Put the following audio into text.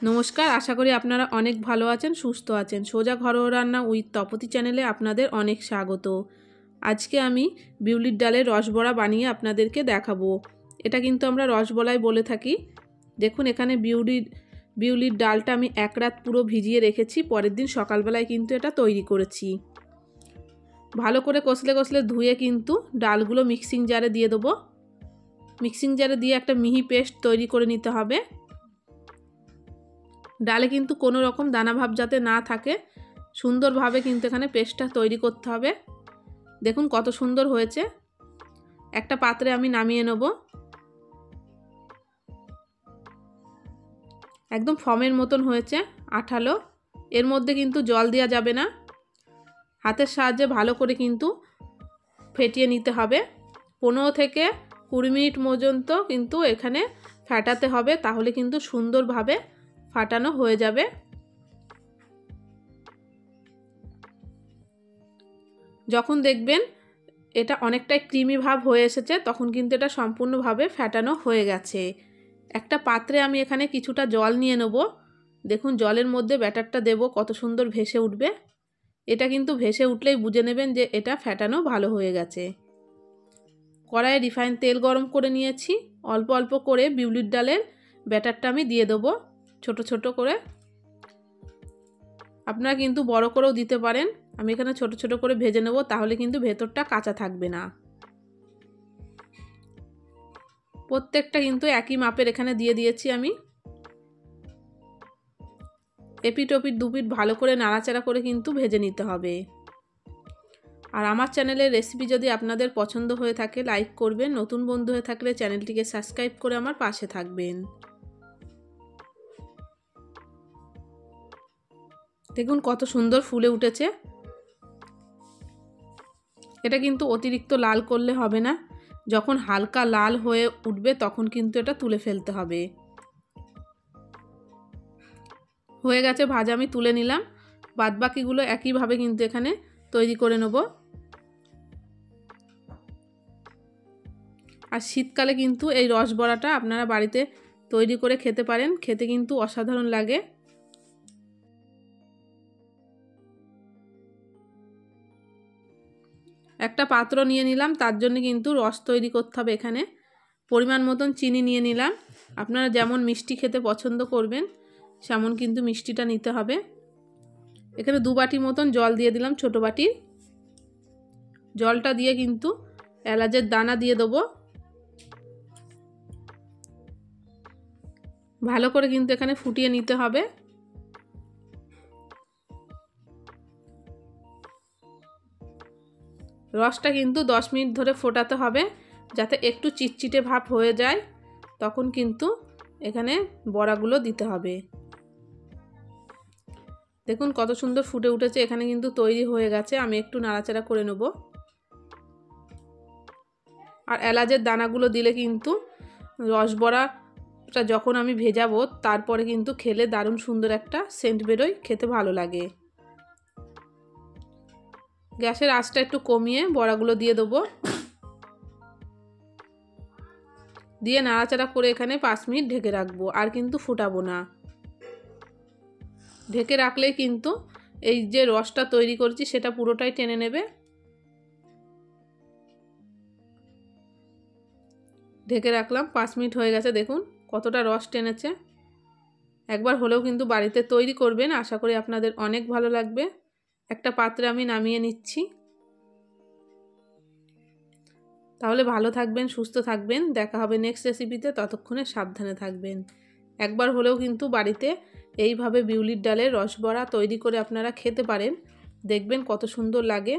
নমস্কার, আশা করি আপনারা অনেক ভালো আছেন, সুস্থ আছেন। সোজা ঘরোয়া রান্না উইথ তপতি চ্যানেলে আপনাদের অনেক স্বাগত। আজকে আমি বিউলির ডালের রসবড়া বানিয়ে আপনাদেরকে দেখাবো। এটা কিন্তু আমরা রসবড়াই বলে থাকি। দেখুন, এখানে বিউলির ডালটা আমি এক রাত পুরো ভিজিয়ে রেখেছি, পরের দিন সকালবেলায় কিন্তু এটা তৈরি করেছি। ভালো করে কষলে কষলে ধুয়ে কিন্তু ডালগুলো মিক্সিং জারে দিয়ে দেবো। মিক্সিং জারে দিয়ে একটা মিহি পেস্ট তৈরি করে নিতে হবে। ডালে কিন্তু কোনো রকম দানাভাব যাতে না থাকে, সুন্দরভাবে কিন্তু এখানে পেস্টটা তৈরি করতে হবে। দেখুন কত সুন্দর হয়েছে। একটা পাত্রে আমি নামিয়ে নেব। একদম ফর্মের মতন হয়েছে, আঠালো। এর মধ্যে কিন্তু জল দেওয়া যাবে না, হাতের সাহায্যে ভালো করে কিন্তু ফেটিয়ে নিতে হবে। 15 থেকে 20 মিনিট পর্যন্ত কিন্তু এখানে ফাটাতে হবে, তাহলে কিন্তু সুন্দরভাবে ফাটানো হয়ে যাবে। যখন দেখবেন এটা অনেকটাই ক্রিমি ভাব হয়ে এসেছে, তখন কিন্তু এটা সম্পূর্ণভাবে ফাটানো হয়ে গেছে। একটা পাত্রে আমি এখানে কিছুটা জল নিয়ে নেব। দেখুন জলের মধ্যে ব্যাটারটা দেব, কত সুন্দর ভেসে উঠবে। এটা কিন্তু ভেসে উঠলেই বুঝে নেবেন যে এটা ফাটানো ভালো হয়ে গেছে। কড়াইয়ে রিফাইন তেল গরম করে নিয়েছি। অল্প অল্প করে বিউলির ডালের ব্যাটারটা আমি দিয়ে দেবো, ছোট ছোট করে। আপনারা কিন্তু বড় করেও দিতে পারেন। আমি এখানে ছোট ছোট করে ভেজে নেব, তাহলে কিন্তু ভেতরটা কাঁচা থাকবে না। প্রত্যেকটা কিন্তু একই মাপের এখানে দিয়ে দিয়েছি আমি। এপিট ওপিট দুপিট ভালো করে নাড়াচাড়া করে কিন্তু ভেজে নিতে হবে। আর আমার চ্যানেলের রেসিপি যদি আপনাদের পছন্দ হয়ে থাকে লাইক করবেন, নতুন বন্ধু হয়ে থাকলে চ্যানেলটিকে সাবস্ক্রাইব করে আমার পাশে থাকবেন। দেখুন কত সুন্দর ফুলে উঠেছে। এটা কিন্তু অতিরিক্ত লাল করলে হবে না, যখন হালকা লাল হয়ে উঠবে তখন কিন্তু এটা তুলে ফেলতে হবে। হয়ে গেছে ভাজা, আমি তুলে নিলাম। বাদবাকিগুলো একইভাবে কিন্তু এখানে তৈরি করে নেব। আর শীতকালে কিন্তু এই রসবড়াটা আপনারা বাড়িতে তৈরি করে খেতে পারেন, খেতে কিন্তু অসাধারণ লাগে। একটা পাত্র নিয়ে নিলাম, তার জন্য কিন্তু রস তৈরি করতে হবে। এখানে পরিমাণ মতন চিনি নিয়ে নিলাম। আপনারা যেমন মিষ্টি খেতে পছন্দ করবেন সেমন কিন্তু মিষ্টিটা নিতে হবে। এখানে 2 বাটি মতন জল দিয়ে দিলাম, ছোট বাটির। জলটা দিয়ে কিন্তু এলাচের দানা দিয়ে দেবো। ভালো করে কিন্তু এখানে ফুটিয়ে নিতে হবে। রসটা কিন্তু 10 মিনিট ধরে ফোটাতে হবে, যাতে একটু চিটচিটে ভাব হয়ে যায়। তখন কিন্তু এখানে বড়াগুলো দিতে হবে। দেখুন কত সুন্দর ফুটে উঠেছে। এখানে কিন্তু তৈরি হয়ে গেছে। আমি একটু নাড়াচাড়া করে নেব। আর এলাচের দানাগুলো দিলে কিন্তু রসবড়াটা যখন আমি ভেজাবো তারপরে কিন্তু খেলে দারুণ সুন্দর একটা সেন্ট বেরোয়, খেতে ভালো লাগে। গ্যাসের আঁচটা একটু কমিয়ে বড়াগুলো দিয়ে দেবো। দিয়ে নাড়াচাড়া করে এখানে 5 মিনিট ঢেকে রাখবো, আর কিন্তু ফোটাবো না। ঢেকে রাখলেই কিন্তু এই যে রসটা তৈরি করেছি সেটা পুরোটাই টেনে নেবে। ঢেকে রাখলাম, 5 মিনিট হয়ে গেছে। দেখুন কতটা রস টেনেছে। একবার হলেও কিন্তু বাড়িতে তৈরি করবেন, আশা করি আপনাদের অনেক ভালো লাগবে। একটা পাত্রে আমি নামিয়ে নিচ্ছি। তাহলে ভালো থাকবেন, সুস্থ থাকবেন। দেখা হবে নেক্সট রেসিপিতে, ততক্ষণে সাবধানে থাকবেন। একবার হলেও কিন্তু বাড়িতে এইভাবে বিউলির ডালের রসবড়া তৈরি করে আপনারা খেতে পারেন, দেখবেন কত সুন্দর লাগে।